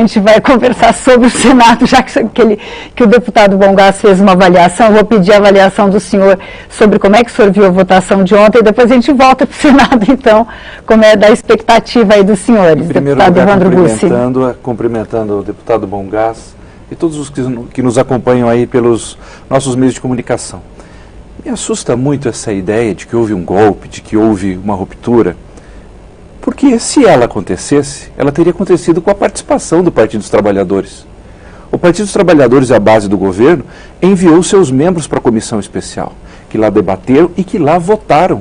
A gente vai conversar sobre o Senado, já que o deputado Bongás fez uma avaliação. Vou pedir a avaliação do senhor sobre como é que o senhor viu a votação de ontem, e depois a gente volta para o Senado, então, como é da expectativa aí dos senhores. Primeiro lugar, cumprimentando o deputado Bongás e todos os que nos acompanham aí pelos nossos meios de comunicação. Me assusta muito essa ideia de que houve um golpe, de que houve uma ruptura, porque se ela acontecesse, ela teria acontecido com a participação do Partido dos Trabalhadores. O Partido dos Trabalhadores, a base do governo, enviou seus membros para a comissão especial, que lá debateram e que lá votaram.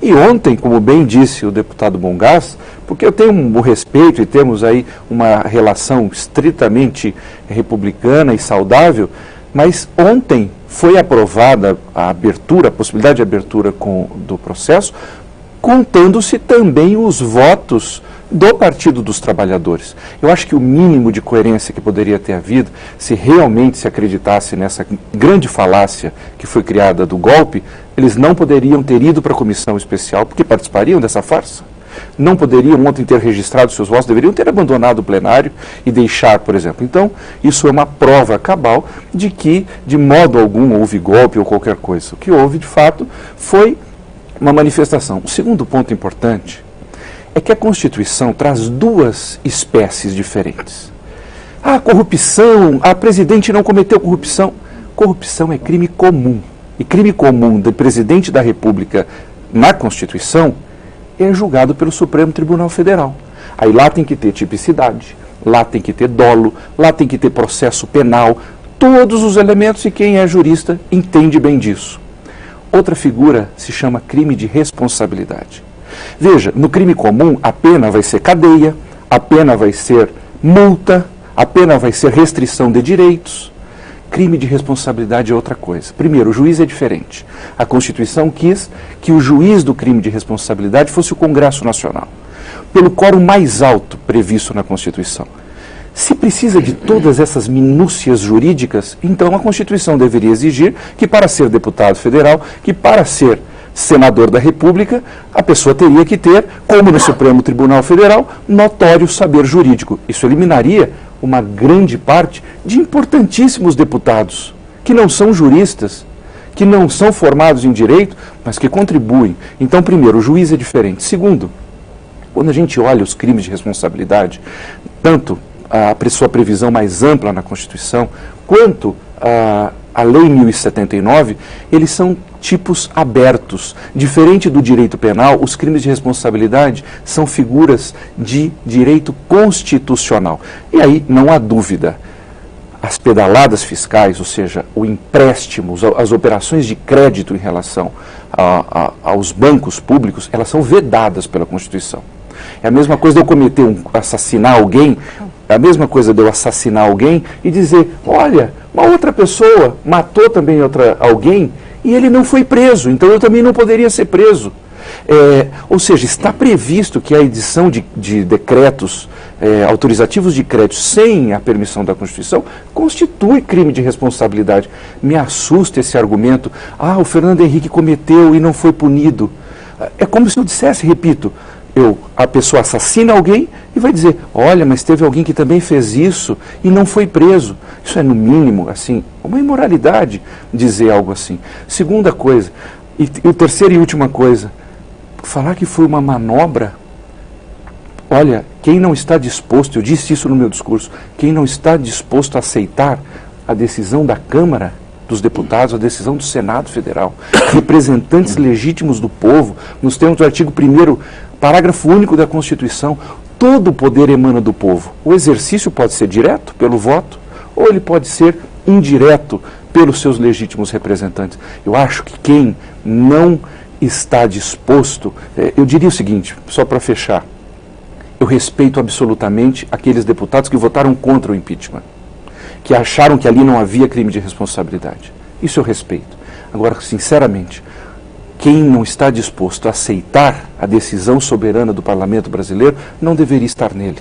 E ontem, como bem disse o deputado Bongás, porque eu tenho um respeito e temos aí uma relação estritamente republicana e saudável, mas ontem foi aprovada a abertura, a possibilidade de abertura do processo, contando-se também os votos do Partido dos Trabalhadores. Eu acho que o mínimo de coerência que poderia ter havido, se realmente se acreditasse nessa grande falácia que foi criada do golpe, eles não poderiam ter ido para a comissão especial, porque participariam dessa farsa. Não poderiam ontem ter registrado seus votos, deveriam ter abandonado o plenário e deixar, por exemplo. Então, isso é uma prova cabal de que, de modo algum, houve golpe ou qualquer coisa. O que houve, de fato, foi uma manifestação. O segundo ponto importante é que a Constituição traz duas espécies diferentes. Ah, corrupção, a presidente não cometeu corrupção. Corrupção é crime comum. E crime comum do presidente da República na Constituição é julgado pelo Supremo Tribunal Federal. Aí lá tem que ter tipicidade, lá tem que ter dolo, lá tem que ter processo penal, todos os elementos, e quem é jurista entende bem disso. Outra figura se chama crime de responsabilidade. Veja, no crime comum a pena vai ser cadeia, a pena vai ser multa, a pena vai ser restrição de direitos. Crime de responsabilidade é outra coisa. Primeiro, o juiz é diferente. A Constituição quis que o juiz do crime de responsabilidade fosse o Congresso Nacional, pelo quórum mais alto previsto na Constituição. Se precisa de todas essas minúcias jurídicas, então a Constituição deveria exigir que para ser deputado federal, que para ser senador da República, a pessoa teria que ter, como no Supremo Tribunal Federal, notório saber jurídico. Isso eliminaria uma grande parte de importantíssimos deputados, que não são juristas, que não são formados em direito, mas que contribuem. Então, primeiro, o juiz é diferente. Segundo, quando a gente olha os crimes de responsabilidade, tanto a sua previsão mais ampla na Constituição, quanto a Lei 1079, eles são tipos abertos. Diferente do direito penal, os crimes de responsabilidade são figuras de direito constitucional. E aí não há dúvida, as pedaladas fiscais, ou seja, o empréstimo, as operações de crédito em relação aos bancos públicos, elas são vedadas pela Constituição. É a mesma coisa de eu assassinar alguém, é a mesma coisa de eu assassinar alguém e dizer, olha, uma outra pessoa matou também alguém e ele não foi preso, então eu também não poderia ser preso. Ou seja, está previsto que a edição de decretos autorizativos de crédito sem a permissão da Constituição constitui crime de responsabilidade. Me assusta esse argumento, o Fernando Henrique cometeu e não foi punido. É como se eu dissesse, repito, a pessoa assassina alguém e vai dizer, olha, mas teve alguém que também fez isso e não foi preso. Isso é, no mínimo, assim, uma imoralidade dizer algo assim. Segunda coisa, e terceira e última coisa, falar que foi uma manobra, olha, quem não está disposto, eu disse isso no meu discurso, quem não está disposto a aceitar a decisão da Câmara dos Deputados, a decisão do Senado Federal, representantes legítimos do povo, nos termos do artigo 1º, parágrafo único da Constituição, todo o poder emana do povo. O exercício pode ser direto, pelo voto, ou ele pode ser indireto, pelos seus legítimos representantes. Eu acho que quem não está disposto, eu diria o seguinte, só para fechar, eu respeito absolutamente aqueles deputados que votaram contra o impeachment, que acharam que ali não havia crime de responsabilidade. Isso eu respeito. Agora, sinceramente, quem não está disposto a aceitar a decisão soberana do Parlamento brasileiro não deveria estar nele.